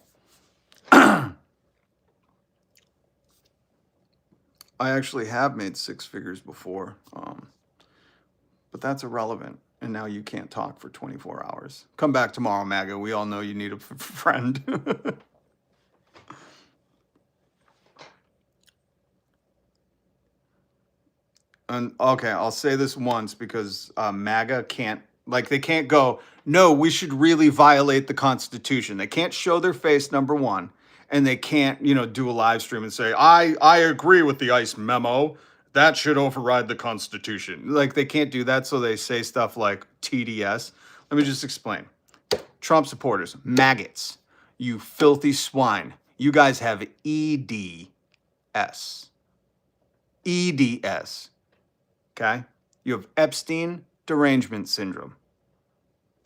I actually have made six figures before, but that's irrelevant. And now you can't talk for 24 hours. Come back tomorrow, MAGA. We all know you need a friend. And okay, I'll say this once because MAGA can't, like, they can't go, no, we should really violate the Constitution. They can't show their face, number one, and they can't, do a live stream and say, I agree with the ICE memo. That should override the Constitution. Like, they can't do that, so they say stuff like TDS. Let me just explain. Trump supporters, maggots, you filthy swine. You guys have EDS. EDS. Okay? You have Epstein derangement syndrome.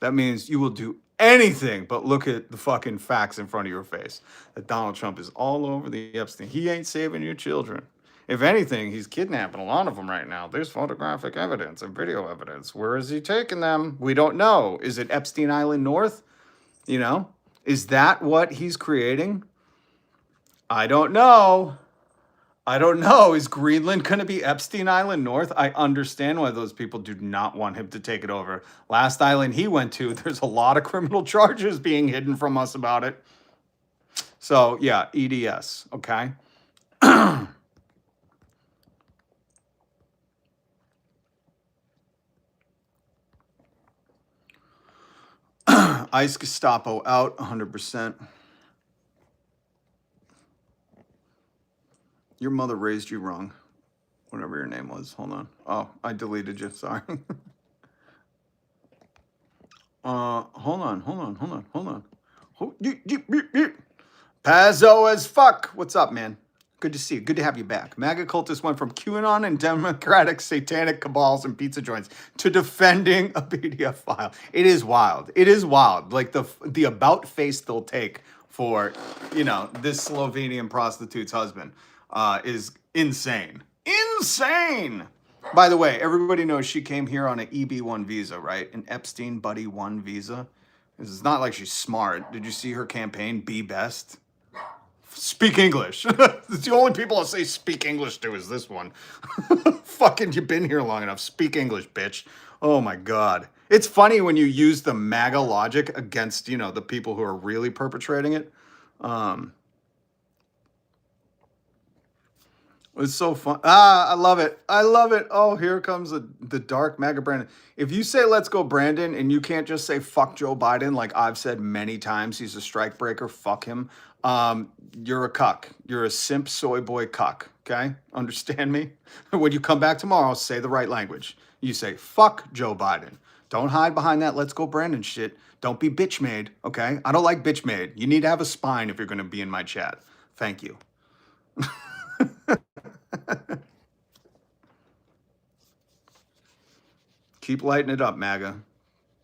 That means you will do anything but look at the fucking facts in front of your face. That Donald Trump is all over the Epstein. He ain't saving your children. If anything, he's kidnapping a lot of them right now. There's photographic evidence and video evidence. Where is he taking them? We don't know. Is it Epstein Island North? Is that what he's creating? I don't know. Is Greenland going to be Epstein Island North? I understand why those people do not want him to take it over. Last island he went to, there's a lot of criminal charges being hidden from us about it. So, yeah, EDS, okay? ICE Gestapo out 100%. Your mother raised you wrong. Whatever your name was. Hold on. Oh, I deleted you. Sorry. Hold on. Pazzo as fuck. What's up, man? Good to see you. Good to have you back. MAGA cultists went from QAnon and Democratic satanic cabals and pizza joints to defending a PDF file. It is wild. Like the about face they'll take for, this Slovenian prostitute's husband is insane. Insane! By the way, everybody knows she came here on an EB1 visa, right? An Epstein Buddy 1 visa. It's not like she's smart. Did you see her campaign, Be Best? Speak English. It's the only people I'll say speak English to is this one. Fucking, you've been here long enough. Speak English, bitch. Oh my God. It's funny when you use the MAGA logic against, the people who are really perpetrating it. It's so fun. I love it. Oh, here comes the dark MAGA Brandon. If you say let's go Brandon and you can't just say fuck Joe Biden like I've said many times, he's a strike breaker, fuck him. You're a cuck. You're a simp soy boy cuck. Okay? Understand me? When you come back tomorrow, say the right language. You say fuck Joe Biden. Don't hide behind that let's go Brandon shit. Don't be bitch made. Okay? I don't like bitch made. You need to have a spine if you're going to be in my chat. Thank you. Keep lighting it up, MAGA.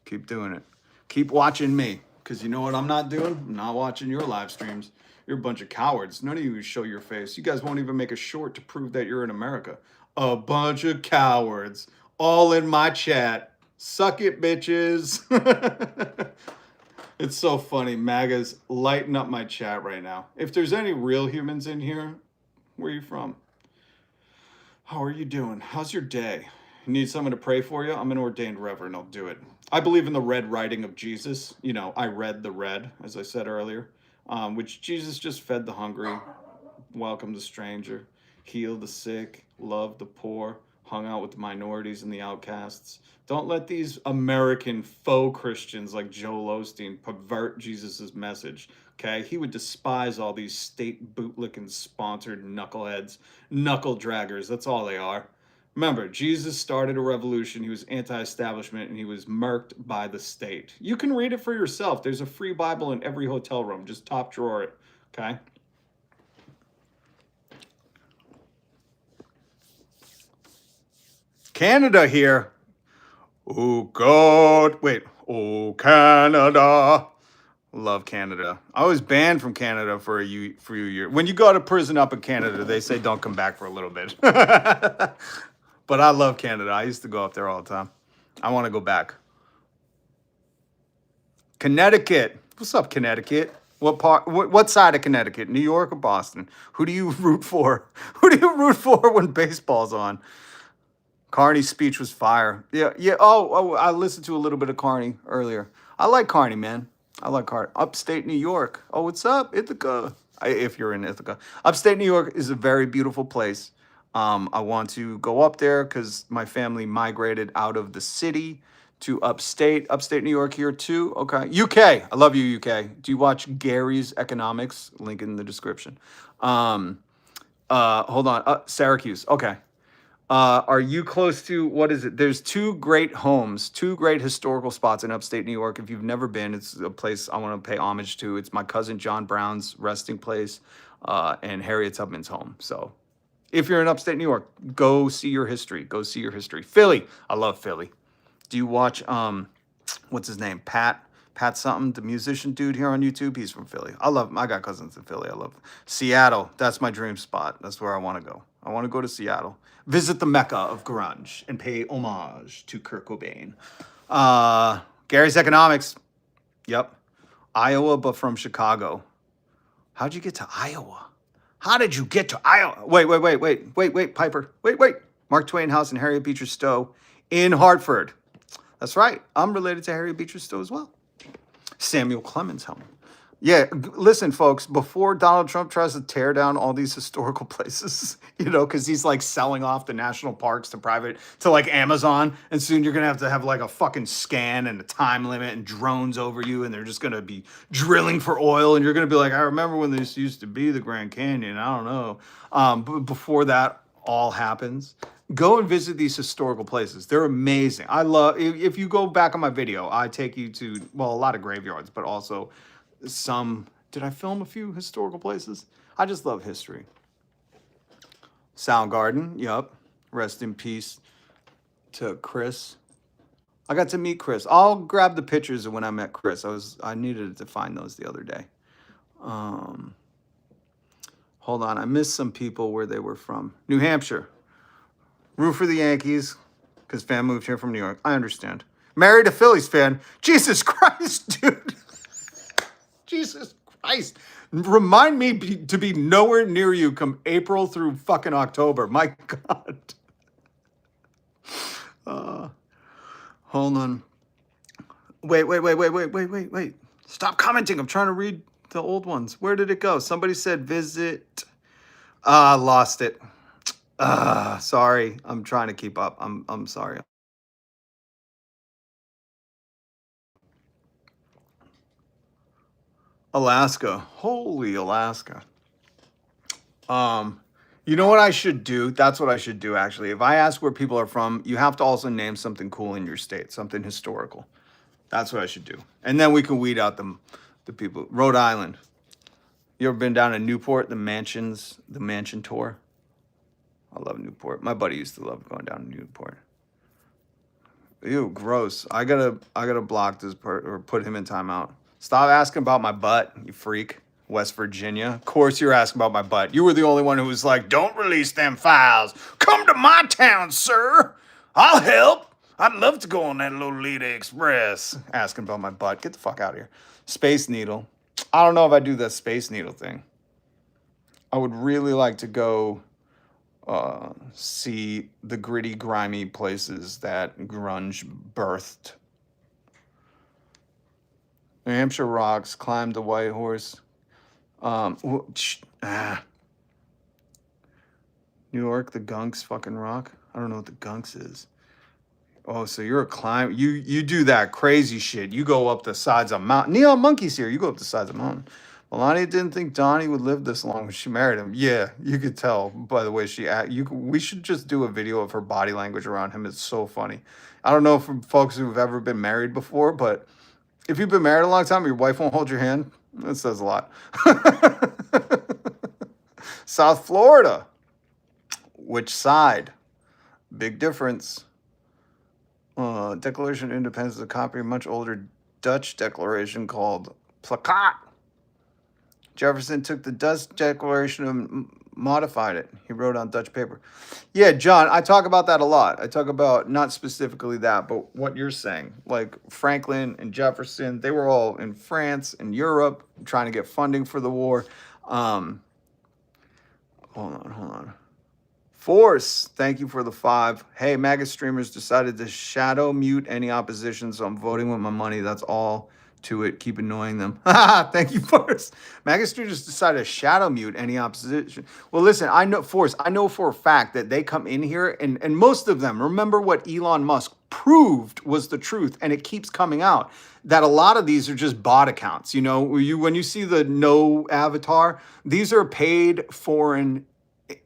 Keep doing it. Keep watching me, because you know what I'm not doing? I'm not watching your live streams. You're a bunch of cowards. None of you show your face. You guys won't even make a short to prove that you're in America. A bunch of cowards. All in my chat. Suck it, bitches. It's so funny. MAGA's lighting up my chat right now. If there's any real humans in here, where are you from? How are you doing? How's your day? You need someone to pray for you? I'm an ordained reverend. I'll do it. I believe in the red writing of Jesus. I read the red, as I said earlier, which Jesus just fed the hungry, welcomed the stranger, healed the sick, loved the poor, hung out with the minorities and the outcasts. Don't let these American faux Christians like Joel Osteen pervert Jesus's message. Okay, he would despise all these state bootlicking sponsored knuckleheads, knuckle draggers. That's all they are. Remember, Jesus started a revolution. He was anti-establishment, and he was murked by the state. You can read it for yourself. There's a free Bible in every hotel room. Just top drawer it, okay? Canada here. Oh, God. Wait. Oh, Canada. Love Canada. I was banned from Canada for a few years. When you go to prison up in Canada, they say don't come back for a little bit. But I love Canada. I used to go up there all the time. I want to go back. Connecticut. What's up, Connecticut? What part? What side of Connecticut? New York or Boston? Who do you root for? Who do you root for when baseball's on? Carney's speech was fire. Yeah, yeah. I listened to a little bit of Carney earlier. I like Carney, man. I like Carney. Upstate New York. Oh, what's up, Ithaca? If you're in Ithaca, upstate New York is a very beautiful place. I want to go up there because my family migrated out of the city to upstate New York here too. Okay, UK. I love you, UK. Do you watch Gary's Economics? Link in the description. Hold on. Syracuse. Okay. Are you close to, what is it? There's two great homes, two great historical spots in upstate New York. If you've never been, it's a place I want to pay homage to. It's my cousin John Brown's resting place and Harriet Tubman's home. So if you're in upstate New York, go see your history. Go see your history. Philly. I love Philly. Do you watch, what's his name? Pat something, the musician dude here on YouTube. He's from Philly. I love him. I got cousins in Philly. I love him. Seattle. That's my dream spot. That's where I want to go. I want to go to Seattle. Visit the Mecca of grunge and pay homage to Kurt Cobain. Gary's Economics. Yep. Iowa, but from Chicago. How'd you get to Iowa? How did you get to Iowa? Wait, Piper. Wait. Mark Twain House and Harriet Beecher Stowe in Hartford. That's right. I'm related to Harriet Beecher Stowe as well. Samuel Clemens home. Yeah, listen, folks, before Donald Trump tries to tear down all these historical places, because he's like selling off the national parks to like Amazon, and soon you're going to have like a fucking scan and a time limit and drones over you, and they're just going to be drilling for oil, and you're going to be like, I remember when this used to be the Grand Canyon. I don't know. But before that all happens, go and visit these historical places. They're amazing. I love, if you go back on my video, I take you to, well, a lot of graveyards, but also did I film a few historical places? I just love history. Soundgarden, yup. Rest in peace to Chris. I got to meet Chris. I'll grab the pictures of when I met Chris. I needed to find those the other day. Hold on, I missed some people where they were from. New Hampshire. Root for the Yankees, because fan moved here from New York. I understand. Married a Phillies fan. Jesus Christ, dude. Jesus Christ. Remind me to be nowhere near you come April through fucking October. My God. Hold on. Wait. Stop commenting. I'm trying to read the old ones. Where did it go? Somebody said visit. Lost it. Sorry. I'm trying to keep up. I'm sorry. Alaska. Holy Alaska. You know what I should do? That's what I should do, actually. If I ask where people are from, you have to also name something cool in your state, something historical. That's what I should do. And then we can weed out the people. Rhode Island. You ever been down to Newport, the mansion tour? I love Newport. My buddy used to love going down to Newport. Ew, gross. I gotta block this part or put him in timeout. Stop asking about my butt, you freak. West Virginia. Of course you're asking about my butt. You were the only one who was like, don't release them files. Come to my town, sir. I'll help. I'd love to go on that Lolita Express. Asking about my butt. Get the fuck out of here. Space Needle. I don't know if I do the Space Needle thing. I would really like to go see the gritty, grimy places that grunge birthed. New Hampshire rocks, climb the White Horse. New York, the Gunks fucking rock. I don't know what the Gunks is. Oh, so you're a climber. You do that crazy shit. You go up the sides of a mountain. Neon Monkey's here. You go up the sides of a mountain. Melania didn't think Donnie would live this long when she married him. Yeah, you could tell by the way she act. We should just do a video of her body language around him. It's so funny. I don't know from folks who've ever been married before, but if you've been married a long time, your wife won't hold your hand. That says a lot. South Florida. Which side? Big difference. Declaration of Independence is a copy of a much older Dutch declaration called Plakat. Jefferson took the Dutch Declaration of modified it. He wrote on Dutch paper. Yeah, John, I talk about that a lot. I talk about not specifically that, but what you're saying. Like Franklin and Jefferson, they were all in France and Europe trying to get funding for the war. Hold on. Force, thank you for the 5. Hey, MAGA streamers decided to shadow mute any opposition, so I'm voting with my money. That's all to it. Keep annoying them. Thank you, Force. MAGA streamers decided to shadow mute any opposition. Well, listen, I know, Force, I know for a fact that they come in here, and most of them, remember what Elon Musk proved was the truth, and it keeps coming out, that a lot of these are just bot accounts. You know, when you see the no avatar, these are paid foreign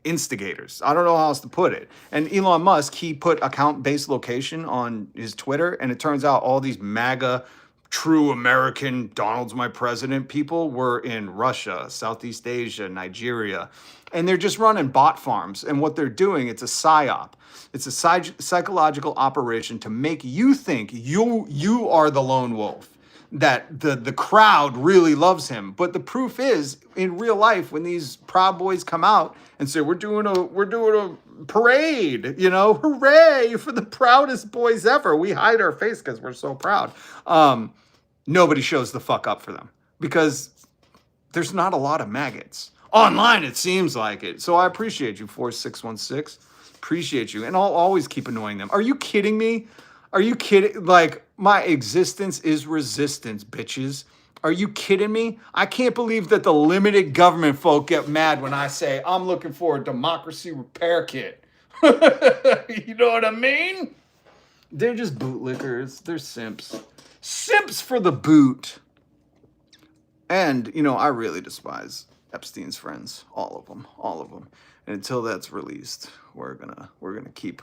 instigators. I don't know how else to put it. And Elon Musk, he put account-based location on his Twitter, and it turns out all these MAGA, true American, Donald's my president people were in Russia, Southeast Asia, Nigeria, and they're just running bot farms. And what they're doing, it's a psyop. It's a psychological operation to make you think you are the lone wolf, that the crowd really loves him. But the proof is, in real life, when these Proud Boys come out and say we're doing a parade, you know, hooray for the proudest boys ever. We hide our face because we're so proud. Nobody shows the fuck up for them because there's not a lot of maggots online. It seems like it. So I appreciate you, 4616. Appreciate you, and I'll always keep annoying them. Are you kidding me? Are you kidding? Like, my existence is resistance, bitches. Are you kidding me? I can't believe that the limited government folk get mad when I say I'm looking for a democracy repair kit. You know what I mean? They're just bootlickers. They're simps. Simps for the boot. And, you know, I really despise Epstein's friends. All of them. All of them. And until that's released, we're gonna keep...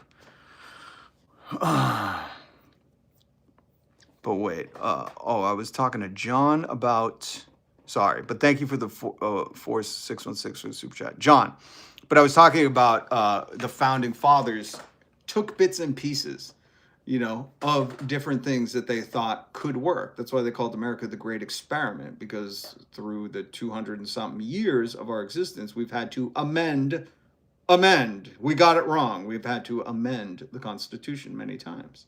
But wait, I was talking to John about, sorry, but thank you for the 4616 for the super chat. John, but I was talking about the founding fathers took bits and pieces, you know, of different things that they thought could work. That's why they called America the Great Experiment, because through the 200 and something years of our existence, we've had to amend. We got it wrong. We've had to amend the Constitution many times.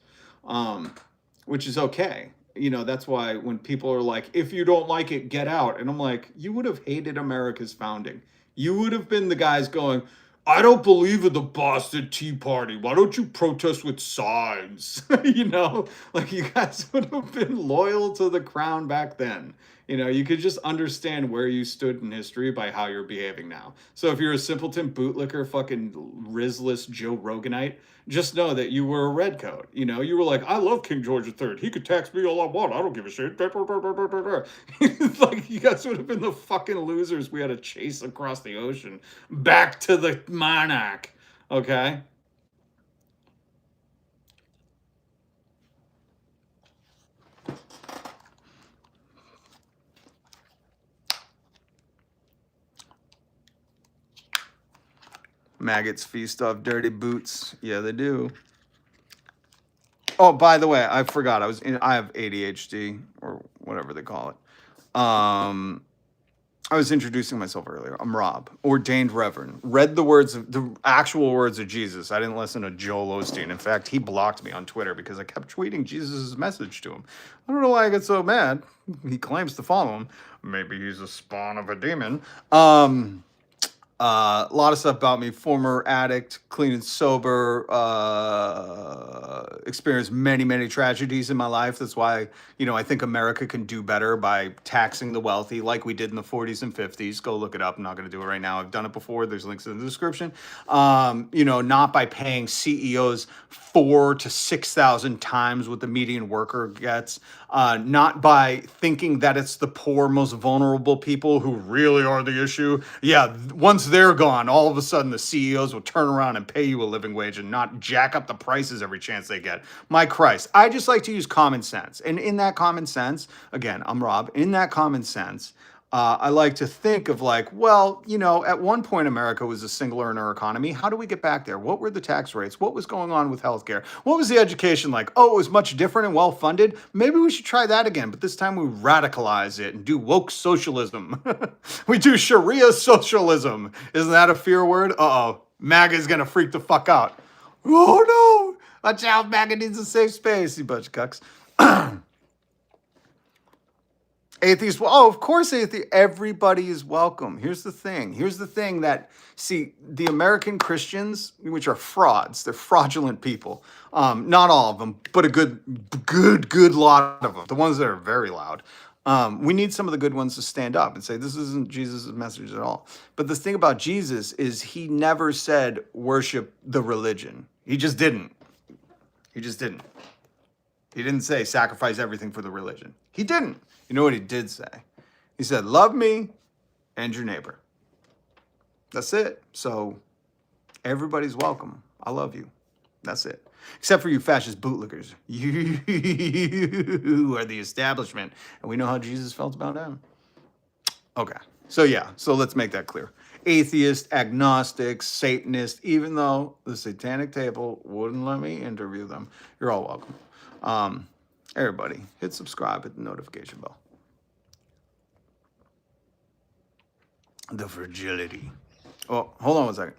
Which is okay. You know, that's why when people are like, if you don't like it, get out. And I'm like, you would have hated America's founding. You would have been the guys going, I don't believe in the Boston Tea Party. Why don't you protest with signs? You know, like you guys would have been loyal to the crown back then. You know, you could just understand where you stood in history by how you're behaving now. So if you're a simpleton bootlicker, fucking Rizless Joe Roganite, just know that you were a redcoat. You know, you were like, I love King George III. He could tax me all I want. I don't give a shit. Like, you guys would have been the fucking losers we had to chase across the ocean back to the monarch. Okay? Maggots feast off dirty boots. Yeah, they do. Oh, by the way, I forgot. I have ADHD or whatever they call it. I was introducing myself earlier. I'm Rob, ordained reverend. Read the actual words of Jesus. I didn't listen to Joel Osteen. In fact, he blocked me on Twitter because I kept tweeting Jesus' message to him. I don't know why I get so mad. He claims to follow him. Maybe he's a spawn of a demon. A lot of stuff about me. Former addict, clean and sober, experienced many, many tragedies in my life. That's why, you know, I think America can do better by taxing the wealthy like we did in the 40s and 50s. Go look it up. I'm not going to do it right now. I've done it before. There's links in the description. You know, not by paying CEOs 4,000 to 6,000 times what the median worker gets. Not by thinking that it's the poor, most vulnerable people who really are the issue. Yeah, once they're gone, all of a sudden the CEOs will turn around and pay you a living wage and not jack up the prices every chance they get. My Christ, I just like to use common sense. And in that common sense, again, I'm Rob, in that common sense, I like to think of like, well, you know, at one point America was a single earner economy. How do we get back there? What were the tax rates? What was going on with healthcare? What was the education like? Oh, it was much different and well funded. Maybe we should try that again, but this time we radicalize it and do woke socialism. We do Sharia socialism. Isn't that a fear word? Uh-oh. MAGA is going to freak the fuck out. Oh no! Watch out, MAGA needs a safe space, you bunch of cucks. Atheists, well, oh, of course, everybody is welcome. Here's the thing. Here's the thing that, see, the American Christians, which are frauds, they're fraudulent people. Not all of them, but a good lot of them. The ones that are very loud. We need some of the good ones to stand up and say, this isn't Jesus' message at all. But the thing about Jesus is he never said, worship the religion. He just didn't. He just didn't. He didn't say sacrifice everything for the religion. He didn't. You know what he did say? He said, love me and your neighbor. That's it. So everybody's welcome. I love you. That's it. Except for you fascist bootlickers. You are the establishment. And we know how Jesus felt about them. Okay. So yeah. So let's make that clear. Atheist, agnostic, Satanist, even though the Satanic Table wouldn't let me interview them, you're all welcome. Everybody, hit subscribe, hit the notification bell. The fragility. Oh, hold on one second.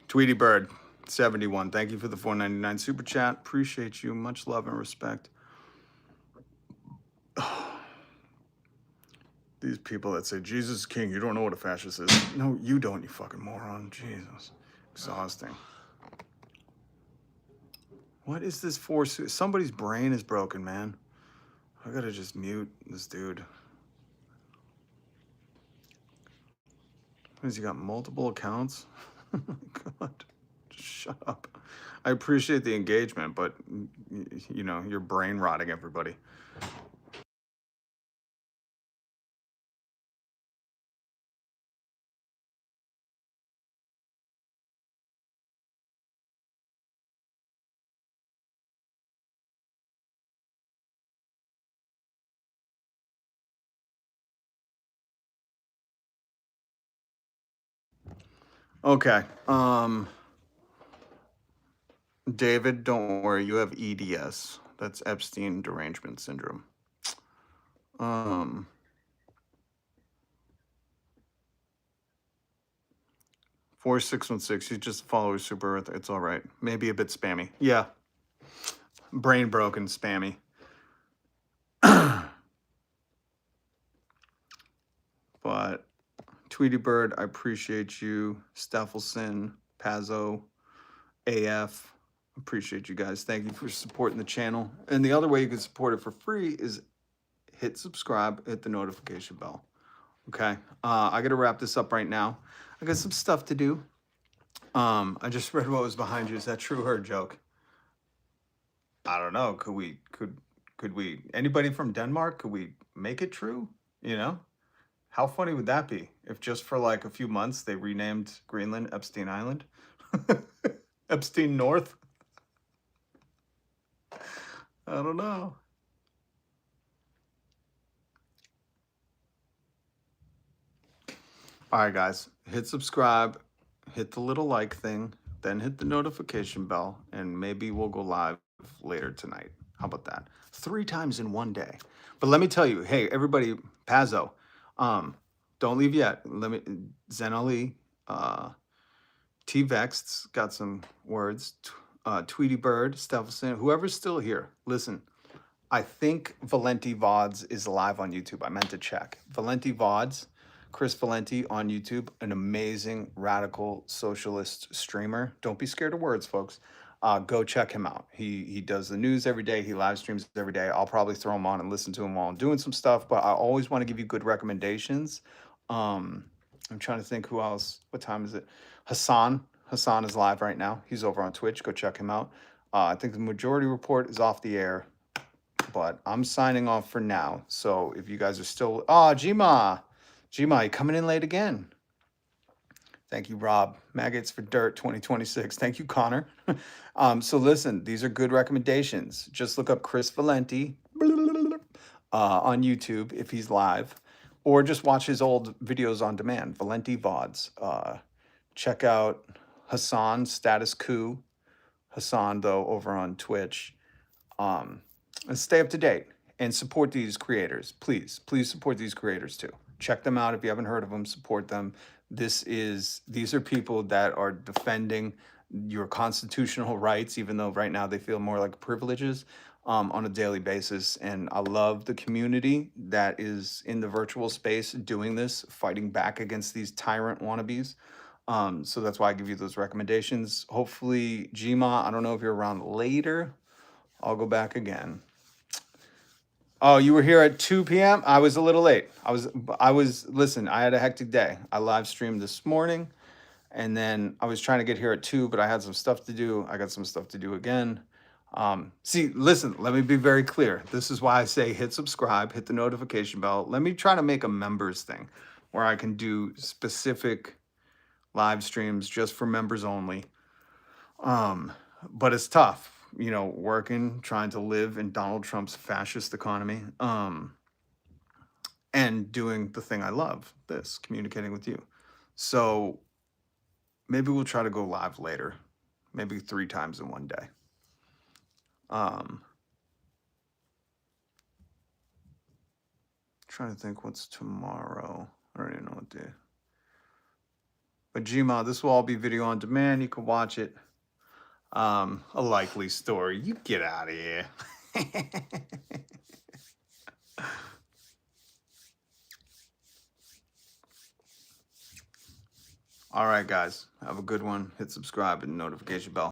Tweety Bird, 71. Thank you for the $4.99 super chat. Appreciate you. Much love and respect. These people that say Jesus is king, you don't know what a fascist is. No, you don't, you fucking moron. Jesus. Exhausting. What is this for? Somebody's brain is broken, man. I gotta just mute this dude. Has he got multiple accounts? Oh my God. Just shut up. I appreciate the engagement, but, you know, you're brain rotting everybody. Okay. David, don't worry, you have EDS. That's Epstein derangement syndrome. 4616, he's just a follower super Earth. It's all right. Maybe a bit spammy. Yeah. Brain broken, spammy. But Tweety Bird, I appreciate you. Steffelson, Pazzo, AF. Appreciate you guys. Thank you for supporting the channel. And the other way you can support it for free is hit subscribe, hit the notification bell. Okay. I got to wrap this up right now. I got some stuff to do. I just read what was behind you. Is that true or a joke? I don't know. Could we, anybody from Denmark, could we make it true? You know? How funny would that be if just for like a few months they renamed Greenland Epstein Island? Epstein North? I don't know. All right, guys, hit subscribe, hit the little like thing, then hit the notification bell, and maybe we'll go live later tonight. How about that? 3 times in one day. But let me tell you, hey, everybody, Pazzo, don't leave yet. Let me, Zen Ali, T-Vexed's got some words. Tweety Bird, Steffelson, whoever's still here, listen. I think Valenti Vods is live on YouTube. I meant to check. Valenti Vods, Chris Valenti on YouTube, an amazing radical socialist streamer. Don't be scared of words, folks. Go check him out. He does the news every day. He live streams every day. I'll probably throw him on and listen to him while I'm doing some stuff, but I always want to give you good recommendations. I'm trying to think who else. What time is it? Hassan is live right now. He's over on Twitch. Go check him out. I think the Majority Report is off the air, but I'm signing off for now. So if you guys are still, Gma, you coming in late again. Thank you, Rob. Maggots for Dirt 2026. Thank you, Connor. So listen, these are good recommendations. Just look up Chris Valenti on YouTube if he's live, or just watch his old videos on demand, Valenti VODs. Check out Hassan, Status Coup. Hassan, though, over on Twitch. And stay up to date and support these creators. Please support these creators too. Check them out if you haven't heard of them. Support them. These are people that are defending your constitutional rights, even though right now they feel more like privileges, on a daily basis. And I love the community that is in the virtual space doing this, fighting back against these tyrant wannabes. So that's why I give you those recommendations. Hopefully, Gma, I don't know if you're around later. I'll go back again. Oh, you were here at 2 p.m.? I was a little late. Listen, I had a hectic day. I live streamed this morning, and then I was trying to get here at 2, but I had some stuff to do. I got some stuff to do again. Listen, let me be very clear. This is why I say hit subscribe, hit the notification bell. Let me try to make a members thing where I can do specific live streams just for members only. But it's tough. Working, trying to live in Donald Trump's fascist economy, and doing the thing I love, communicating with you. So maybe we'll try to go live later, maybe 3 times in one day. Trying to think what's tomorrow. I don't even know what day. But Gma, this will all be video on demand. You can watch it. A likely story. You get out of here. All right, guys. Have a good one. Hit subscribe and notification bell.